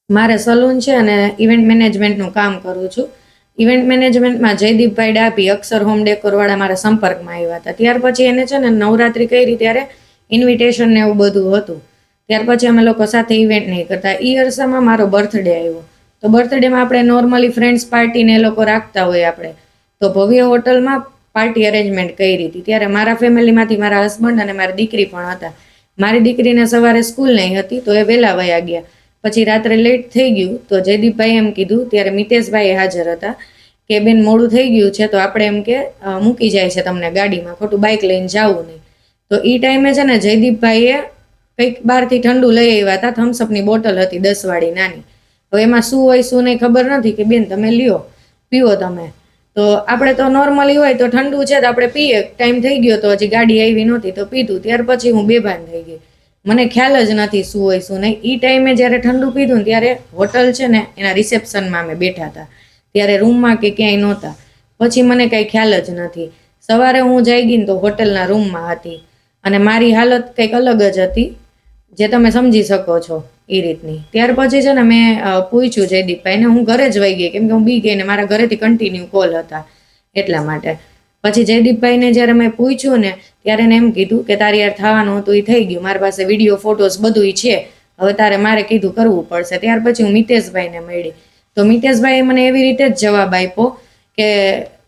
મારે સલૂન છે અને ઇવેન્ટ મેનેજમેન્ટનું કામ કરું છું. ઇવેન્ટ મેનેજમેન્ટમાં જયદીપભાઈ ડાભી અક્ષર હોમ ડેકોરવાળા મારા સંપર્કમાં આવ્યા હતા. ત્યાર પછી એને છે ને નવરાત્રી કરી ત્યારે ઇન્વિટેશન ને એવું બધું હતું. ત્યાર પછી અમે લોકો સાથે ઇવેન્ટ નહીં કરતા. એ અરસામાં મારો બર્થડે આવ્યો. તો બર્થડેમાં આપણે નોર્મલી ફ્રેન્ડ્સ પાર્ટીને એ લોકો રાખતા હોય આપણે, તો ભવ્ય હોટલમાં પાર્ટી અરેન્જમેન્ટ કરી હતી. ત્યારે મારા ફેમિલીમાંથી મારા હસબન્ડ અને મારી દીકરી પણ હતા. મારી દીકરીને સવારે સ્કૂલ નહીં હતી તો એ વહેલા વયા ગયા. પછી રાત્રે લેટ થઈ ગયું તો જયદીપભાઈ એમ કીધું, ત્યારે મિતેશભાઈ હાજર હતા, કે બેન મોડું થઈ ગયું છે તો આપણે એમ કે મૂકી જાય છે તમને ગાડીમાં, ખોટું બાઇક લઈને જવું નહીં. તો એ ટાઈમે છે ને જયદીપભાઈએ કંઈક બહારથી ઠંડુ લઈ આવ્યા હતા. થમ્સઅપની બોટલ હતી 10 વાળી નાની. હવે એમાં શું હોય શું નહીં ખબર નથી, કે બેન તમે લ્યો પીવો તમે. તો આપણે તો નોર્મલી હોય તો ઠંડુ છે તો આપણે પીએ, ટાઈમ થઈ ગયો તો હજી ગાડી આવી નહોતી તો પીધું. ત્યાર પછી હું બેભાન થઈ ગઈ, મને ખ્યાલ જ નથી શું હોય શું નહીં. એ ટાઈમે જ્યારે ઠંડુ પીધું ને ત્યારે હોટલ છે ને એના રિસેપ્શનમાં અમે બેઠા હતા, ત્યારે રૂમમાં કે ક્યાંય નહોતા. પછી મને કાંઈ ખ્યાલ જ નથી. સવારે હું જઈ ગઈ ને તો હોટલના રૂમમાં હતી અને મારી હાલત કંઈક અલગ જ હતી, જે તમે સમજી શકો છો એ રીતની. ત્યાર પછી છે ને મેં પૂછ્યું જયદીપભાઈને, હું ઘરે જ વહી ગઈ કેમ કે હું બી ગઈ ને મારા ઘરેથી કન્ટિન્યુ કોલ હતા એટલા માટે. પછી જયદીપભાઈને જ્યારે મેં પૂછ્યું ને ત્યારે એને એમ કીધું કે તારી યાર થવાનું હતું એ થઈ ગયું, મારી પાસે વિડીયો ફોટોસ બધું છે, હવે તારે મારે કીધું કરવું પડશે. ત્યાર પછી હું મિતેશભાઈને મળી. તો મિતેશભાઈએ મને એવી રીતે જ જવાબ આપ્યો કે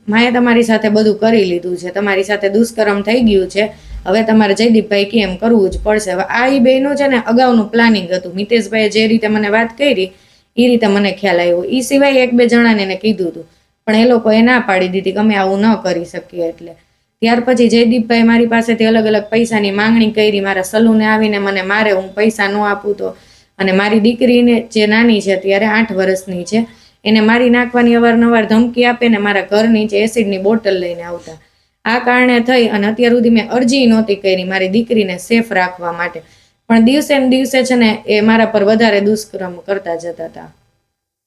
માએ તમારી સાથે બધું કરી લીધું છે, તમારી સાથે દુષ્કર્મ થઈ ગયું છે, હવે તમારે જયદીપભાઈ કેમ કરવું જ પડશે. હવે આ એ બેનું છે ને અગાઉનું પ્લાનિંગ હતું. મિતેશભાઈએ જે રીતે મને વાત કરી એ રીતે મને ખ્યાલ આવ્યો. એ સિવાય 1-2 જણાને એને કીધું હતું પણ એ લોકોએ ના પાડી દીધી કે અમે આવું ન કરી શકીએ એટલે. ત્યાર પછી જયદીપભાઈ મારી પાસેથી અલગ અલગ પૈસાની માંગણી કરી. મારા સલૂને આવીને મને મારે, હું પૈસા ન આપું તો. અને મારી દીકરીને જે નાની છે ત્યારે 8 વર્ષની છે, એને મારી નાખવાની અવારનવાર ધમકી આપે ને મારા ઘર નીચે એસિડની બોટલ લઈને આવતા. આ કારણે થઈ અને અત્યાર સુધી મેં અરજી નહોતી કરી મારી દીકરીને સેફ રાખવા માટે, પણ દિવસે ને દિવસે છે ને એ મારા પર વધારે દુષ્કર્મ કરતા જતા હતા.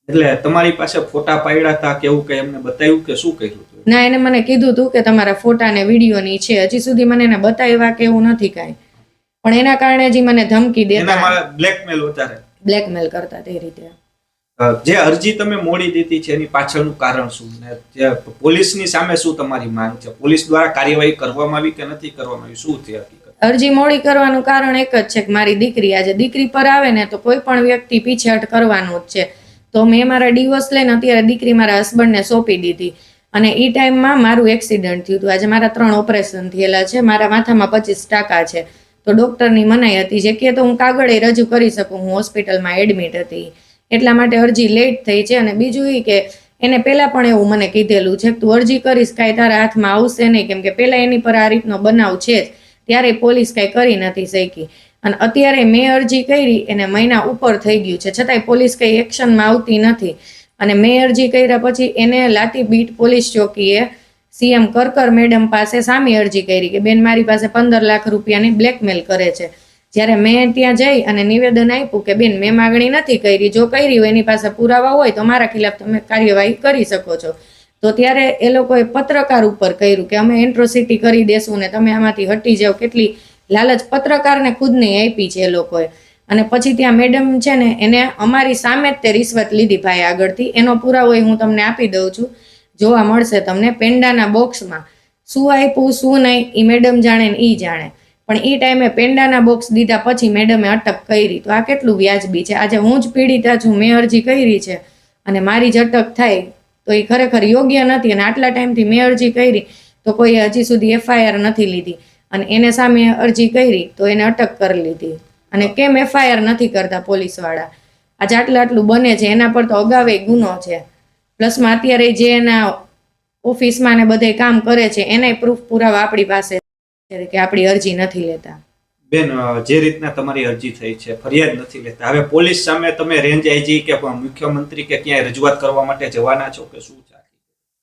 એટલે તમારી પાસે ફોટા પાડ્યા હતા કે એવું કઈ એમને બતાવ્યું કે શું કર્યું હતું? ના, એને મને કીધું હતું કે તમારા ફોટા ને વિડીયોની છે. હજી સુધી મને એને બતાવ્યા કે એવું નથી કાંઈ, પણ એના કારણે જ મને ધમકી દેતા, બ્લેકમેલ કરતા તે રીતે. જે અરજી તમે મોડી દીધી છે એની પાછળનું કારણ શું, ને જે પોલીસની સામે શું તમારી માંગ છે? પોલીસ દ્વારા કાર્યવાહી કરવામાં આવી કે નથી કરવામાં આવી, શું છે હકીકત? અરજી મોડી કરવાનું કારણ એક જ છે કે મારી દીકરી, આજે દીકરી પર આવે ને તો કોઈ પણ વ્યક્તિ પીછેહટ કરવાનું જ છે. તો મેં મારા ડિવોર્સ લઈને અત્યારે દીકરી મારા હસબન્ડને સોંપી દીધી અને એ ટાઈમમાં મારું એક્સિડન્ટ થયું હતું. આજે મારા 3 ઓપરેશન થયેલા છે, મારા માથામાં 25 ટાંકા છે. તો ડૉક્ટરની મનાઈ હતી, જે કે તો હું કાગળે રજૂ કરી શકું, હું હોસ્પિટલમાં એડમિટ હતી એટલા માટે અરજી લેટ થઈ છે. અને બીજું એ કે એને પહેલાં પણ એવું મને કીધેલું છે કે તું અરજી કરીશ કાંઈ તારા હાથમાં આવશે નહીં, કેમ કે પહેલાં એની પર આ રીતનો બનાવ છે જ, ત્યારે પોલીસ કાંઈ કરી નથી શકી. અને અત્યારે મેં અરજી કરી એને મહિના ઉપર થઈ ગયું છે, છતાંય પોલીસ કંઈ એક્શનમાં આવતી નથી. અને મેં અરજી કર્યા પછી એને લાતીબીટ પોલીસ ચોકીએ CM કરકર મેડમ પાસે સામી અરજી કરી કે બેન મારી પાસે 15 લાખ રૂપિયાની બ્લેકમેલ કરે છે. જ્યારે મેં ત્યાં જઈ અને નિવેદન આપ્યું કે બેન મેં માગણી નથી કરી, જો કરી હોય એની પાસે પુરાવા હોય તો મારા ખિલાફ તમે કાર્યવાહી કરી શકો છો. તો ત્યારે એ લોકોએ પત્રકાર ઉપર કર્યું કે અમે એન્ટ્રોસિટી કરી દેશું ને તમે આમાંથી હટી જાઓ. કેટલી લાલચ પત્રકારને ખુદની આપી છે એ લોકોએ. અને પછી ત્યાં મેડમ છે ને એને અમારી સામે જ તે રિશ્વત લીધી ભાઈ આગળથી. એનો પુરાવો હું તમને આપી દઉં છું, જોવા મળશે તમને. પેંડાના બોક્સમાં શું આપ્યું શું નહીં એ મેડમ જાણે ને એ જાણે, પણ એ ટાઈમે પેંડાના બોક્સ દીધા પછી મેડમે અટક કરી. તો આ કેટલું વ્યાજબી છે? આજે હું જ પીડિતા છું, મેં અરજી કરી છે અને મારી જ અટક થાય તો એ ખરેખર યોગ્ય નથી. અને આટલા ટાઈમથી મેં અરજી કરી તો કોઈ હજી સુધી FIR નથી લીધી અને એને સામે અરજી કરી તો એને અટક કરી લીધી. અને કેમ FIR નથી કરતા પોલીસવાળા? આજે આટલું બને છે, એના પર તો અગાઉ ગુનો છે. પ્લસમાં અત્યારે જે એના ઓફિસમાં ને બધે કામ કરે છે એના પ્રૂફ પુરાવા આપણી પાસે છે કે આપણી અરજી નથી લેતા. બેન, જે રીતના તમારી અરજી થઈ છે, ફરિયાદ નથી લેતા, હવે પોલીસ સામે તમે રેન્જ IG કે મુખ્યમંત્રી કે ક્યાંય રજૂઆત કરવા માટે જવાના છો કે શું છે?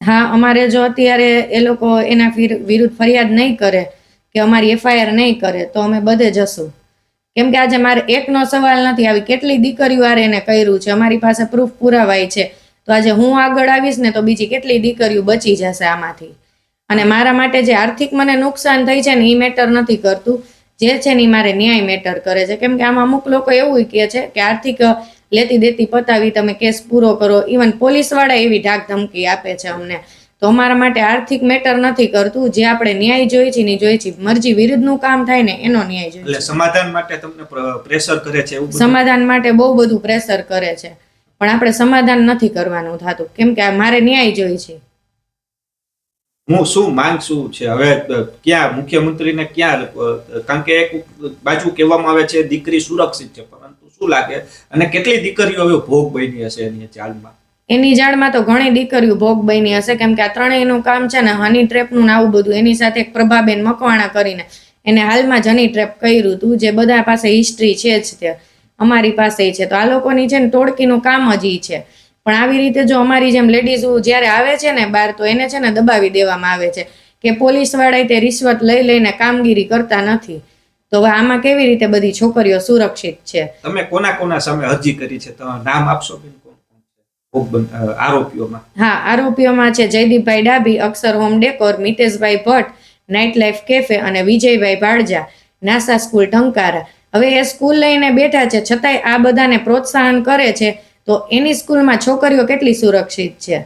હા, અમારે જો અત્યારે એ લોકો એના વિરુદ્ધ ફરિયાદ નહીં કરે કે અમારી FIR નહીં કરે તો અમે બધે જશું. કેમ કે આજે મારે એકનો સવાલ નથી, આવી કેટલી દીકરીઓ આરે એને કર્યું છે, અમારી પાસે પ્રૂફ પુરાવાય છે. તો આજે હું આગળ આવીશ ને તો બીજી કેટલી દીકરીઓ બચી જશે આમાંથી. અને મારા માટે જે આર્થિક મને નુકસાન થઈ છે ને એ મેટર નથી કરતું, જે છે ને એ મારે ન્યાય મેટર કરે છે. કેમ કે આમાં અમુક લોકો એવું કહે છે કે આર્થિક લેતી દેતી પતાવી તમે કેસ પૂરો કરો. ઇવન પોલીસવાળા એવી ધાક ધમકી આપે છે અમને. તો અમારા માટે આર્થિક મેટર નથી કરતું. જે આપણે ન્યાય જોઈએ છે ને જોઈએ છે, મરજી વિરુદ્ધનું કામ થાય ને એનો ન્યાય જોઈએ એટલે છે. સમાધાન માટે તમને પ્રેશર કરે છે એવું બધું? સમાધાન માટે બહુ બધું પ્રેશર કરે છે, પણ આપણે સમાધાન નથી કરવાનું થતું, કેમ કે મારે ન્યાય જોઈએ છે. હું શું માંગ શું છે હવે? ક્યાં મુખ્યમંત્રીને ક્યાં, કારણ કે એક બાજુ કહેવામાં આવે છે દીકરી સુરક્ષિત છે, પરંતુ શું લાગે અને કેટલી દીકરીઓ હવે ભોગ બની હશે એની જાળમાં? એની જાળમાં તો ઘણી દીકરીઓ ભોગ બની હશે, કેમ કે આ ત્રણેયનું કામ છે ને હની ટ્રેપનું ને આવું બધું. એની સાથે એક પ્રભાબેન મકવાણા કરીને એને હાલમાં જ હની ટ્રેપ કર્યું હતું, જે બધા પાસે હિસ્ટ્રી છે જ, તે અમારી પાસે છે. તો આ લોકોની છે ને ટોળકીનું કામ જ ઈ છે. પણ આવી રીતે જો અમારી જેમ લેડીઝ જ્યારે આવે છે ને બહાર, તો એને છે ને દબાવી દેવામાં આવે છે કે પોલીસવાળા તે રિશ્વત લઈ લઈને કામગીરી કરતા નથી. તો હવે આમાં કેવી રીતે બધી છોકરીઓ સુરક્ષિત છે? તમે કોના કોના સામે અરજી કરી છે? તમે નામ આપશો બેન? આરોપીઓમાં? હા, આરોપીઓમાં છે જયદીપભાઈ ડાભી, અક્ષર home decor, મિતેશભાઈ Bhatt, night life cafe, અને વિજયભાઈ ભાડજા, નાસા સ્કૂલ ટંકારા. હવે એ સ્કૂલ લઈને બેઠા છે, છતાંય આ બધાને પ્રોત્સાહન કરે છે. તો એની સ્કૂલમાં છોકરીઓ કેટલી સુરક્ષિત છે?